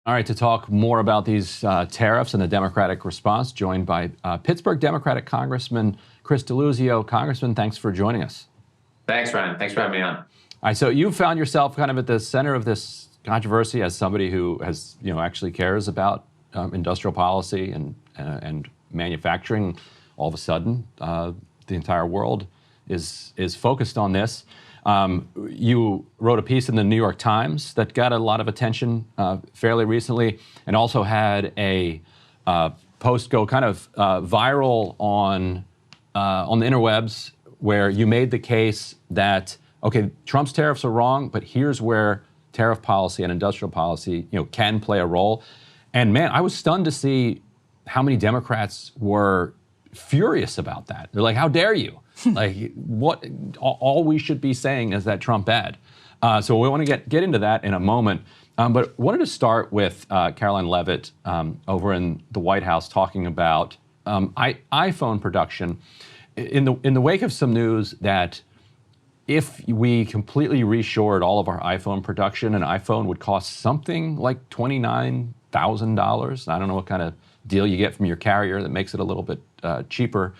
All right, to talk more about these tariffs and the Democratic response, joined by Pittsburgh Democratic Congressman Chris Deluzio. Congressman, thanks for joining us. Thanks, Ryan. Thanks for having me on. All right, so you found yourself kind of at the center of this controversy as somebody who has, actually cares about industrial policy and manufacturing. All of a sudden, the entire world is focused on this. You wrote a piece in the New York Times that got a lot of attention fairly recently, and also had a post go kind of viral on the interwebs, where you made the case that, okay, Trump's tariffs are wrong, but here's where tariff policy and industrial policy, can play a role. And man, I was stunned to see how many Democrats were furious about that. They're like, how dare you? Like, what? All we should be saying is that Trump bad. So we want to get into that in a moment. But wanted to start with Caroline Leavitt over in the White House talking about iPhone production in the wake of some news that if we completely reshored all of our iPhone production, an iPhone would cost something like $29,000. I don't know what kind of deal you get from your carrier that makes it a little bit cheaper.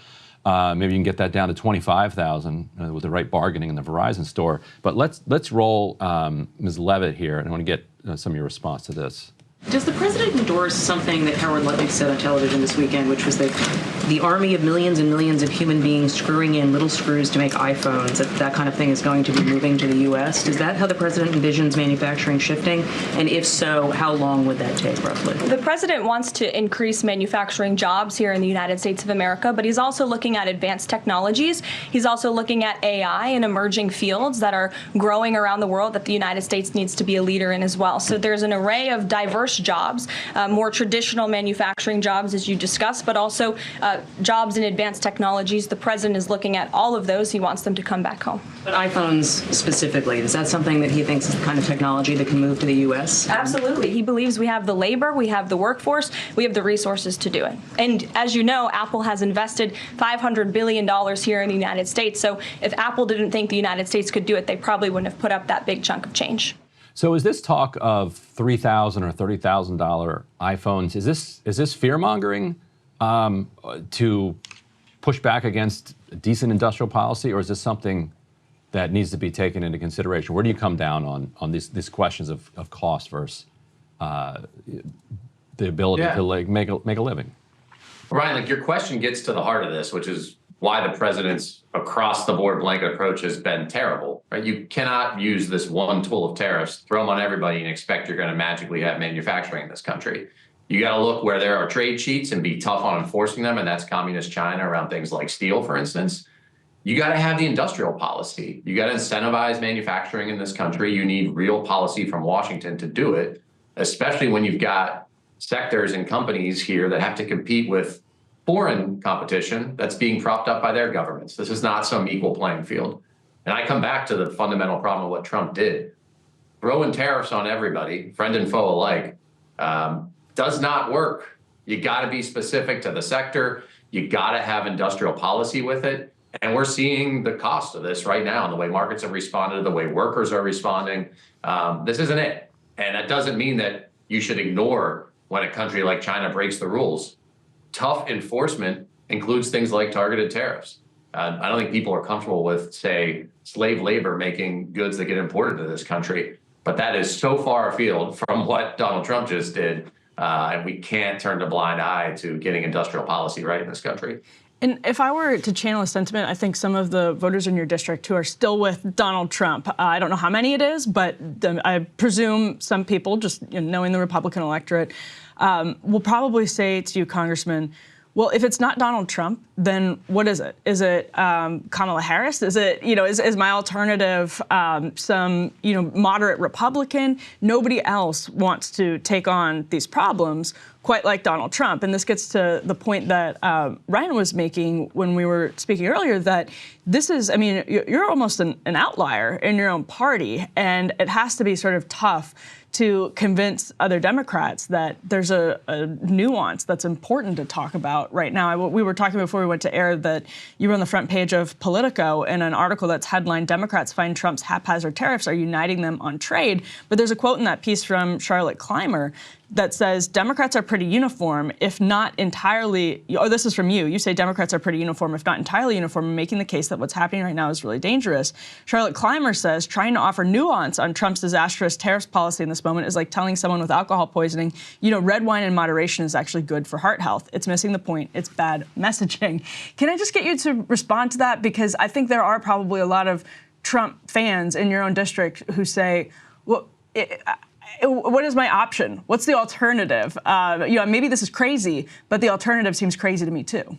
Maybe you can get that down to $25,000 with the right bargaining in the Verizon store. But let's roll Ms. Leavitt here, and I want to get some of your response to this. Does the president endorse something that Howard Lutnick said on television this weekend, which was that the army of millions and millions of human beings screwing in little screws to make iPhones, that kind of thing is going to be moving to the U.S.? Is that how the president envisions manufacturing shifting? And if so, how long would that take, roughly? The president wants to increase manufacturing jobs here in the United States of America, but he's also looking at advanced technologies. He's also looking at AI and emerging fields that are growing around the world that the United States needs to be a leader in as well. So there's an array of diverse jobs, more traditional manufacturing jobs, as you discussed, but also jobs in advanced technologies. The president is looking at all of those. He wants them to come back home. But iPhones specifically, is that something that he thinks is the kind of technology that can move to the U.S.? Absolutely. He believes we have the labor, we have the workforce, we have the resources to do it. And as you know, Apple has invested $500 billion here in the United States. So if Apple didn't think the United States could do it, they probably wouldn't have put up that big chunk of change. So is this talk of $3,000 or $30,000 iPhones, is this fear-mongering to push back against decent industrial policy, or is this something that needs to be taken into consideration? Where do you come down on these questions of cost versus the ability to make a living? Ryan, your question gets to the heart of this, which is why the president's across-the-board blanket approach has been terrible, right? You cannot use this one tool of tariffs, throw them on everybody, and expect you're going to magically have manufacturing in this country. You got to look where there are trade cheats and be tough on enforcing them, and that's communist China around things like steel, for instance. You got to have the industrial policy. You got to incentivize manufacturing in this country. You need real policy from Washington to do it, especially when you've got sectors and companies here that have to compete with foreign competition that's being propped up by their governments. This is not some equal playing field. And I come back to the fundamental problem of what Trump did. Throwing tariffs on everybody, friend and foe alike, does not work. You got to be specific to the sector. You got to have industrial policy with it. And we're seeing the cost of this right now, and the way markets have responded, the way workers are responding. This isn't it. And that doesn't mean that you should ignore when a country like China breaks the rules. Tough enforcement includes things like targeted tariffs. I don't think people are comfortable with, say, slave labor making goods that get imported to this country. But that is so far afield from what Donald Trump just did. And we can't turn a blind eye to getting industrial policy right in this country. And if I were to channel a sentiment, I think some of the voters in your district who are still with Donald Trump, I don't know how many it is, but I presume some people, just knowing the Republican electorate, will probably say to you, Congressman, well, if it's not Donald Trump, then what is it? Is it Kamala Harris? Is it, is my alternative some, moderate Republican? Nobody else wants to take on these problems quite like Donald Trump. And this gets to the point that Ryan was making when we were speaking earlier, that this is, you're almost an outlier in your own party, and it has to be sort of tough to convince other Democrats that there's a nuance that's important to talk about right now. We were talking before we went to air that you were on the front page of Politico in an article that's headlined, "Democrats find Trump's haphazard tariffs are uniting them on trade." But there's a quote in that piece from Charlotte Clymer. that says Democrats are pretty uniform, if not entirely, or this is from you, you say Democrats are pretty uniform, if not entirely uniform, making the case that what's happening right now is really dangerous. Charlotte Clymer says trying to offer nuance on Trump's disastrous tariffs policy in this moment is like telling someone with alcohol poisoning, you know, red wine in moderation is actually good for heart health. It's missing the point. It's bad messaging. Can I just get you to respond to that? Because I think there are probably a lot of Trump fans in your own district who say, well, what is my option? What's the alternative? You know, maybe this is crazy, but the alternative seems crazy to me too.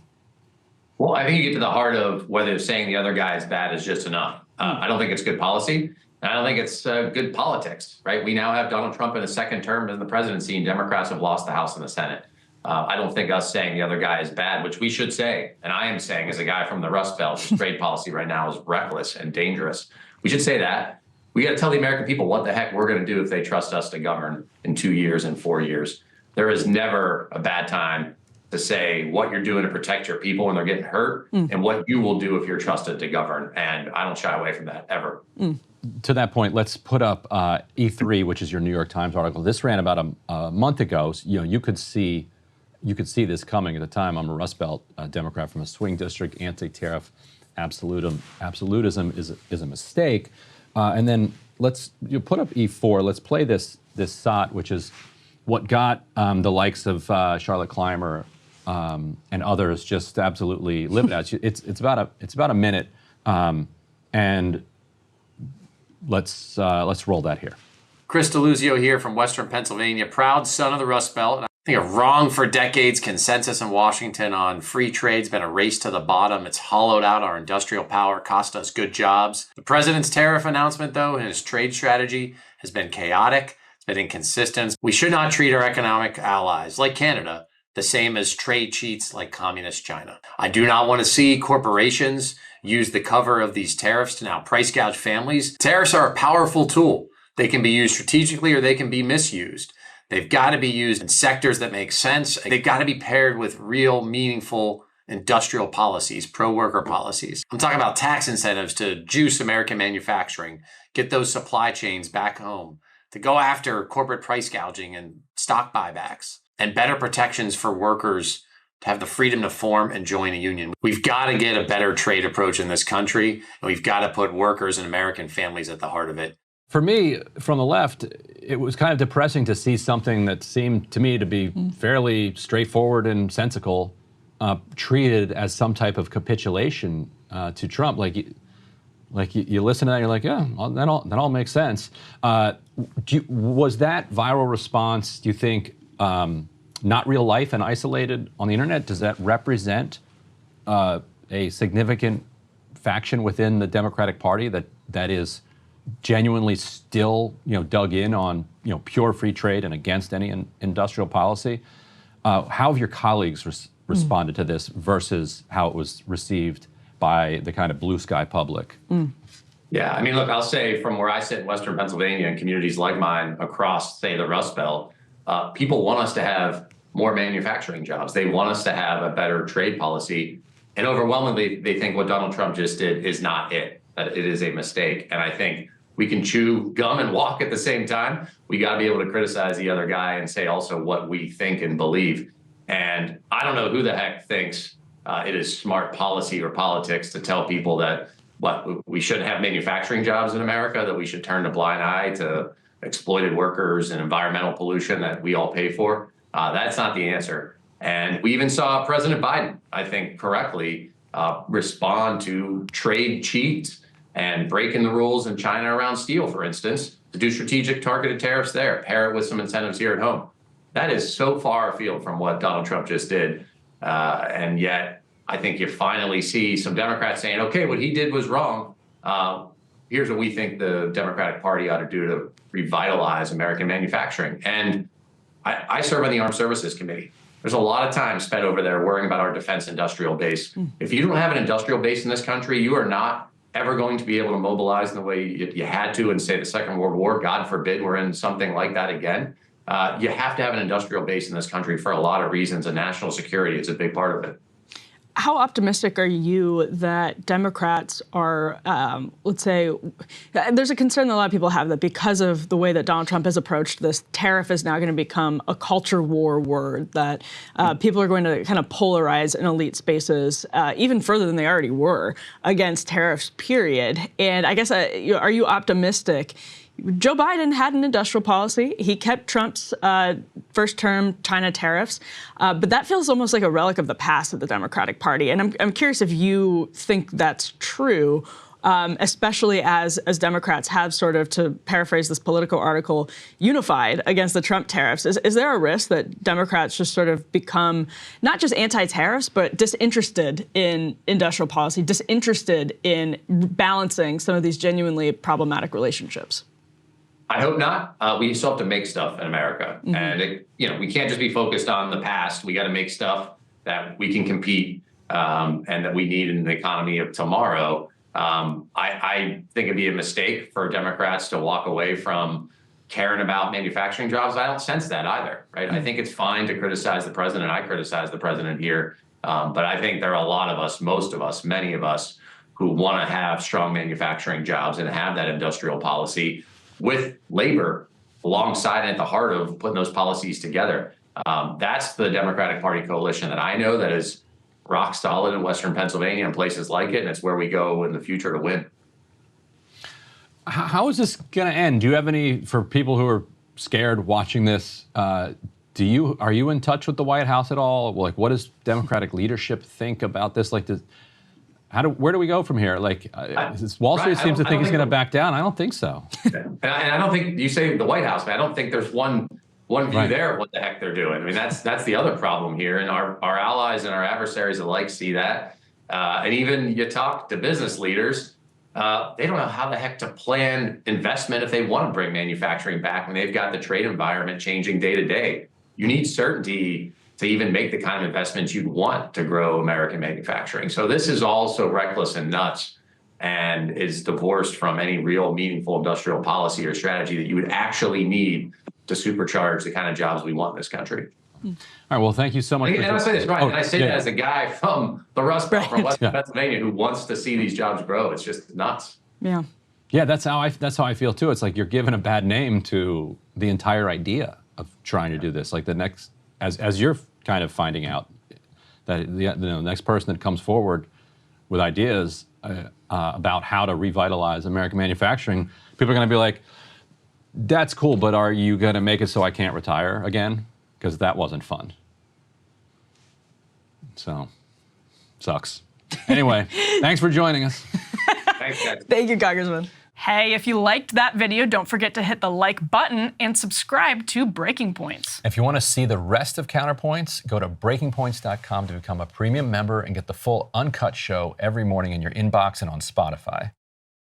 Well, I think you get to the heart of whether saying the other guy is bad is just enough. I don't think it's good policy, and I don't think it's good politics, right? We now have Donald Trump in a second term in the presidency, and Democrats have lost the House and the Senate. I don't think us saying the other guy is bad, which we should say, and I am saying as a guy from the Rust Belt, trade policy right now is reckless and dangerous. We should say that. We got to tell the American people what the heck we're going to do if they trust us to govern in 2 years and 4 years. There is never a bad time to say what you're doing to protect your people when they're getting hurt and what you will do if you're trusted to govern. And I don't shy away from that ever. To that point, let's put up E3, which is your New York Times article. This ran about a month ago. You know, you could see this coming at the time. I'm a Rust Belt Democrat from a swing district. Anti-tariff absolutism is a mistake. And then let's put up E4. Let's play this SOT, which is what got the likes of Charlotte Clymer and others just absolutely livid at. It's about a minute, and let's roll that here. Chris Deluzio here from Western Pennsylvania, proud son of the Rust Belt. And I think a wrong for decades consensus in Washington on free trade's been a race to the bottom. It's hollowed out our industrial power, cost us good jobs. The president's tariff announcement, though, and his trade strategy has been chaotic. It's been inconsistent. We should not treat our economic allies, like Canada, the same as trade cheats like communist China. I do not want to see corporations use the cover of these tariffs to now price gouge families. Tariffs are a powerful tool. They can be used strategically or they can be misused. They've got to be used in sectors that make sense. They've got to be paired with real, meaningful industrial policies, pro-worker policies. I'm talking about tax incentives to juice American manufacturing, get those supply chains back home, to go after corporate price gouging and stock buybacks, and better protections for workers to have the freedom to form and join a union. We've got to get a better trade approach in this country, and we've got to put workers and American families at the heart of it. For me, from the left, it was kind of depressing to see something that seemed to me to be fairly straightforward and sensical treated as some type of capitulation to Trump. Like you listen to that, you're like, yeah, that all makes sense. Was that viral response, do you think, not real life and isolated on the internet? Does that represent a significant faction within the Democratic Party that is genuinely still, dug in on, pure free trade and against any industrial policy? How have your colleagues responded to this versus how it was received by the kind of blue sky public? Yeah, I mean, look, I'll say from where I sit in Western Pennsylvania and communities like mine across, say, the Rust Belt, people want us to have more manufacturing jobs. They want us to have a better trade policy. And overwhelmingly, they think what Donald Trump just did is not it, that it is a mistake. And I think we can chew gum and walk at the same time. We got to be able to criticize the other guy and say also what we think and believe. And I don't know who the heck thinks it is smart policy or politics to tell people that, we shouldn't have manufacturing jobs in America, that we should turn a blind eye to exploited workers and environmental pollution that we all pay for. That's not the answer. And we even saw President Biden, I think correctly, respond to trade cheats and breaking the rules in China around steel, for instance, to do strategic targeted tariffs there, pair it with some incentives here at home. That is so far afield from what Donald Trump just did. And yet, I think you finally see some Democrats saying, okay, what he did was wrong. Here's what we think the Democratic Party ought to do to revitalize American manufacturing. And I serve on the Armed Services Committee. There's a lot of time spent over there worrying about our defense industrial base. If you don't have an industrial base in this country, you are not ever going to be able to mobilize in the way you had to in, say, the Second World War. God forbid we're in something like that again. You have to have an industrial base in this country for a lot of reasons, and national security is a big part of it. How optimistic are you that Democrats are, let's say, there's a concern that a lot of people have that because of the way that Donald Trump has approached this, tariff is now going to become a culture war word, that people are going to kind of polarize in elite spaces even further than they already were against tariffs, period. And I guess, are you optimistic? Joe Biden had an industrial policy. He kept Trump's first term China tariffs, but that feels almost like a relic of the past of the Democratic Party. And I'm curious if you think that's true, especially as Democrats have sort of, to paraphrase this Politico article, unified against the Trump tariffs. Is there a risk that Democrats just sort of become not just anti-tariffs, but disinterested in industrial policy, disinterested in balancing some of these genuinely problematic relationships? I hope not. We still have to make stuff in America. And, we can't just be focused on the past. We got to make stuff that we can compete and that we need in the economy of tomorrow. I think it'd be a mistake for Democrats to walk away from caring about manufacturing jobs. I don't sense that either, right? I think it's fine to criticize the president. I criticize the president here. But I think there are a lot of us, most of us, many of us who want to have strong manufacturing jobs and have that industrial policy with labor alongside and at the heart of putting those policies together. That's the Democratic Party coalition that I know that is rock solid in Western Pennsylvania and places like it, and it's where we go in the future to win. How is this going to end? Do you have any, for people who are scared watching this, are you in touch with the White House at all? Like, what does Democratic leadership think about this? Like, where do we go from here? Like, Wall Street seems to think he's going to back down. I don't think so. And I don't think, you say the White House, but I don't think there's one view there of what the heck they're doing. I mean, that's the other problem here. And our allies and our adversaries alike see that. And even you talk to business leaders, they don't know how the heck to plan investment if they want to bring manufacturing back when they've got the trade environment changing day to day. You need certainty to even make the kind of investments you'd want to grow American manufacturing. So this is all so reckless and nuts and is divorced from any real meaningful industrial policy or strategy that you would actually need to supercharge the kind of jobs we want in this country. All right, well, thank you so much. And I say this, right, and I say that as a guy from the Rust Belt, from Western Pennsylvania, who wants to see these jobs grow. It's just nuts. Yeah. Yeah, that's how I feel too. It's like you're giving a bad name to the entire idea of trying to do this. Like the next, as you're kind of finding out that the next person that comes forward with ideas about how to revitalize American manufacturing, people are going to be like, that's cool, but are you going to make it so I can't retire again? Because that wasn't fun. So, sucks. Anyway, thanks for joining us. Thanks, guys. Thank you, Congressman. Hey, if you liked that video, don't forget to hit the like button and subscribe to Breaking Points. If you want to see the rest of Counterpoints, go to breakingpoints.com to become a premium member and get the full uncut show every morning in your inbox and on Spotify.